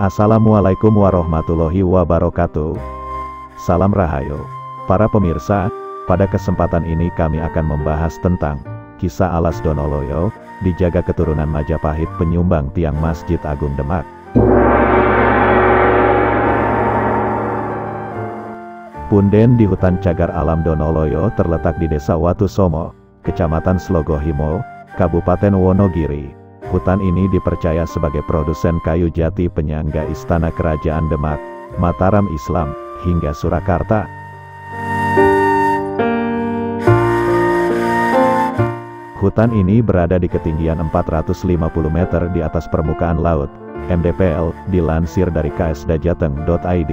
Assalamualaikum warahmatullahi wabarakatuh. Salam Rahayu. Para pemirsa, pada kesempatan ini kami akan membahas tentang kisah Alas Donoloyo, dijaga keturunan Majapahit penyumbang tiang Masjid Agung Demak. Punden di hutan cagar alam Donoloyo terletak di Desa Watusomo, Kecamatan Slogohimo, Kabupaten Wonogiri. Hutan ini dipercaya sebagai produsen kayu jati penyangga Istana Kerajaan Demak, Mataram Islam, hingga Surakarta. Hutan ini berada di ketinggian 450 meter di atas permukaan laut, MDPL, dilansir dari ksdajateng.id.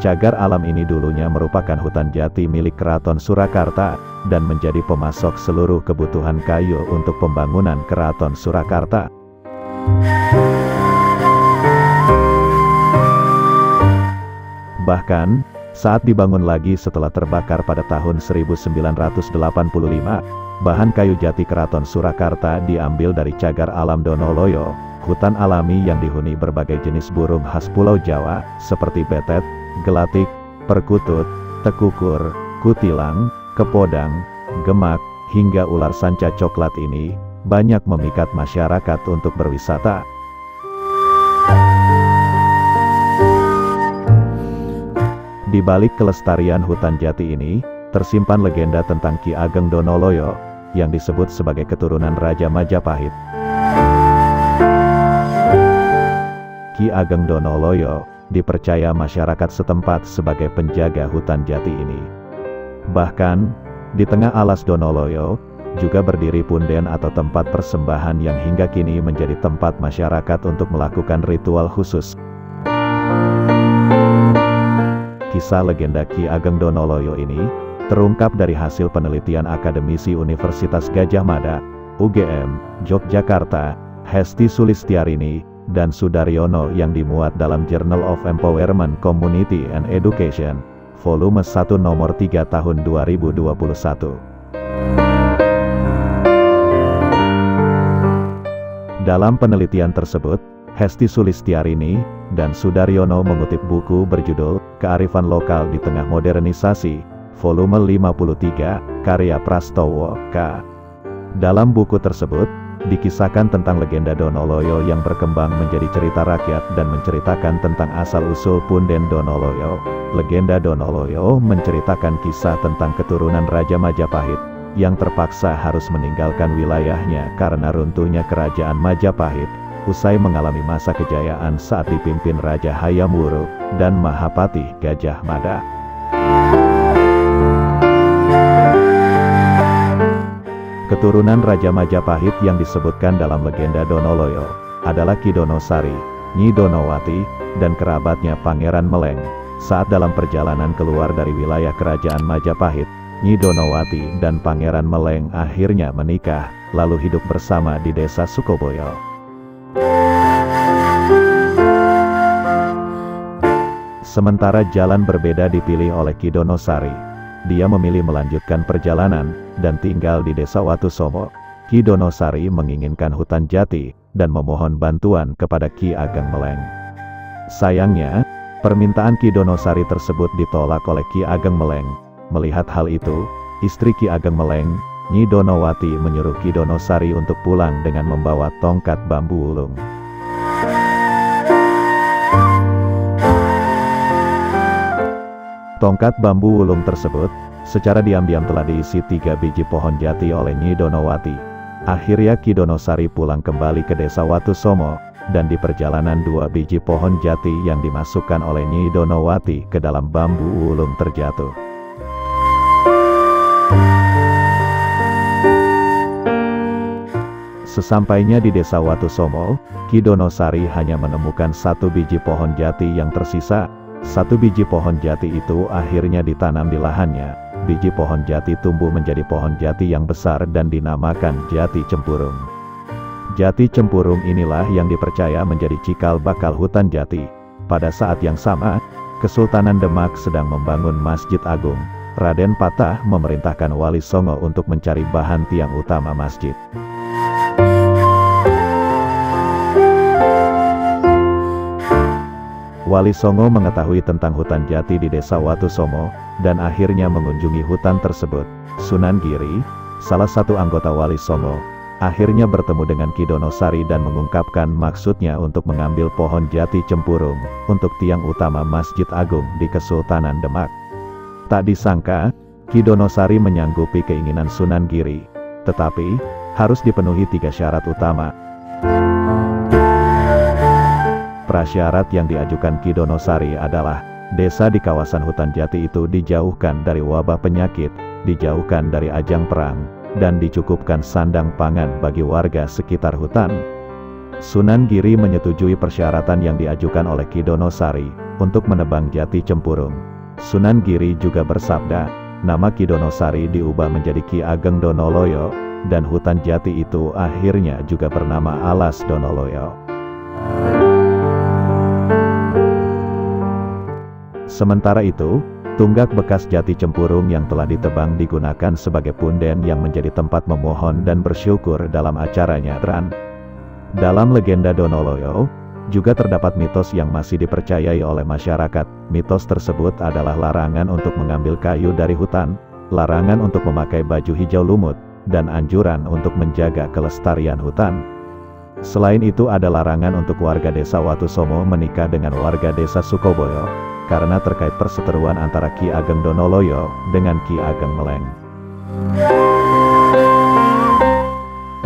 Cagar alam ini dulunya merupakan hutan jati milik Keraton Surakarta, dan menjadi pemasok seluruh kebutuhan kayu untuk pembangunan Keraton Surakarta. Bahkan, saat dibangun lagi setelah terbakar pada tahun 1985, bahan kayu jati Keraton Surakarta diambil dari cagar alam Donoloyo, hutan alami yang dihuni berbagai jenis burung khas Pulau Jawa, seperti betet, gelatik, perkutut, tekukur, kutilang, kepodang, gemak, hingga ular sanca coklat ini, banyak memikat masyarakat untuk berwisata. Di balik kelestarian hutan jati ini, tersimpan legenda tentang Ki Ageng Donoloyo, yang disebut sebagai keturunan Raja Majapahit. Ki Ageng Donoloyo dipercaya masyarakat setempat sebagai penjaga hutan jati ini. Bahkan, di tengah alas Donoloyo, juga berdiri punden atau tempat persembahan yang hingga kini menjadi tempat masyarakat untuk melakukan ritual khusus. Kisah legenda Ki Ageng Donoloyo ini terungkap dari hasil penelitian akademisi Universitas Gadjah Mada, UGM, Yogyakarta, Hesti Sulistiarini, dan Sudaryono yang dimuat dalam Journal of Empowerment Community and Education, volume 1 nomor 3 tahun 2021. Dalam penelitian tersebut, Hesti Sulistiarini dan Sudaryono mengutip buku berjudul Kearifan Lokal di Tengah Modernisasi, volume 53, karya Prastowo, K. Dalam buku tersebut, dikisahkan tentang legenda Donoloyo yang berkembang menjadi cerita rakyat dan menceritakan tentang asal-usul punden Donoloyo. Legenda Donoloyo menceritakan kisah tentang keturunan Raja Majapahit, yang terpaksa harus meninggalkan wilayahnya karena runtuhnya Kerajaan Majapahit, usai mengalami masa kejayaan saat dipimpin Raja Hayam Wuruk dan Mahapati Gadjah Mada. Keturunan Raja Majapahit yang disebutkan dalam legenda Donoloyo adalah Ki Donosari, Nyi Donowati, dan kerabatnya Pangeran Meleng. Saat dalam perjalanan keluar dari wilayah Kerajaan Majapahit, Nyi Donowati dan Pangeran Meleng akhirnya menikah, lalu hidup bersama di Desa Sukoboyo. Sementara jalan berbeda dipilih oleh Ki Donosari. Dia memilih melanjutkan perjalanan dan tinggal di Desa Watusomo. Ki Donosari menginginkan hutan jati dan memohon bantuan kepada Ki Ageng Meleng. Sayangnya, permintaan Ki Donosari tersebut ditolak oleh Ki Ageng Meleng. Melihat hal itu, istri Ki Ageng Meleng, Nyi Donowati, menyuruh Ki Donosari untuk pulang dengan membawa tongkat bambu ulung. Tongkat bambu ulung tersebut, secara diam-diam telah diisi 3 biji pohon jati oleh Nyi Donowati. Akhirnya Ki Donosari pulang kembali ke Desa Watusomo, dan di perjalanan 2 biji pohon jati yang dimasukkan oleh Nyi Donowati ke dalam bambu ulung terjatuh. Sesampainya di Desa Watusomo, Ki Donosari hanya menemukan 1 biji pohon jati yang tersisa. 1 biji pohon jati itu akhirnya ditanam di lahannya. Biji pohon jati tumbuh menjadi pohon jati yang besar dan dinamakan Jati Cempurung. Jati Cempurung inilah yang dipercaya menjadi cikal bakal hutan jati. Pada saat yang sama, Kesultanan Demak sedang membangun Masjid Agung. Raden Patah memerintahkan Wali Songo untuk mencari bahan tiang utama masjid. Wali Songo mengetahui tentang hutan jati di desa Watusongo, dan akhirnya mengunjungi hutan tersebut. Sunan Giri, salah satu anggota Wali Songo, akhirnya bertemu dengan Ki Donosari dan mengungkapkan maksudnya untuk mengambil pohon jati cempurung, untuk tiang utama Masjid Agung di Kesultanan Demak. Tak disangka, Ki Donosari menyanggupi keinginan Sunan Giri, tetapi harus dipenuhi 3 syarat utama. Prasyarat yang diajukan Ki Donosari adalah, desa di kawasan hutan jati itu dijauhkan dari wabah penyakit, dijauhkan dari ajang perang, dan dicukupkan sandang pangan bagi warga sekitar hutan. Sunan Giri menyetujui persyaratan yang diajukan oleh Ki Donosari, untuk menebang jati cempurung. Sunan Giri juga bersabda, nama Ki Donosari diubah menjadi Ki Ageng Donoloyo, dan hutan jati itu akhirnya juga bernama Alas Donoloyo. Sementara itu, tunggak bekas jati cempurung yang telah ditebang digunakan sebagai punden yang menjadi tempat memohon dan bersyukur dalam acara nyadran. Dalam legenda Donoloyo, juga terdapat mitos yang masih dipercayai oleh masyarakat. Mitos tersebut adalah larangan untuk mengambil kayu dari hutan, larangan untuk memakai baju hijau lumut, dan anjuran untuk menjaga kelestarian hutan. Selain itu ada larangan untuk warga desa Watusongo menikah dengan warga desa Sukoboyo, karena terkait perseteruan antara Ki Ageng Donoloyo dengan Ki Ageng Meleng.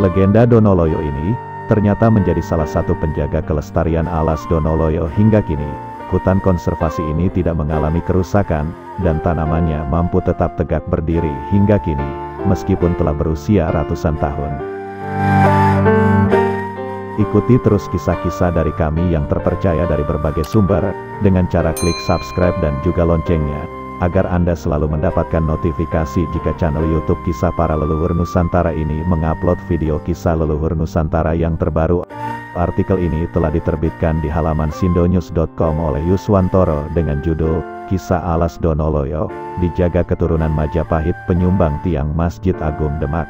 Legenda Donoloyo ini ternyata menjadi salah satu penjaga kelestarian Alas Donoloyo hingga kini. Hutan konservasi ini tidak mengalami kerusakan, dan tanamannya mampu tetap tegak berdiri hingga kini, meskipun telah berusia ratusan tahun. Ikuti terus kisah-kisah dari kami yang terpercaya dari berbagai sumber, dengan cara klik subscribe dan juga loncengnya, agar Anda selalu mendapatkan notifikasi jika channel YouTube Kisah Para Leluhur Nusantara ini mengupload video kisah leluhur Nusantara yang terbaru. Artikel ini telah diterbitkan di halaman sindonews.com oleh Yuswantoro dengan judul, Kisah Alas Donoloyo, dijaga keturunan Majapahit penyumbang tiang Masjid Agung Demak.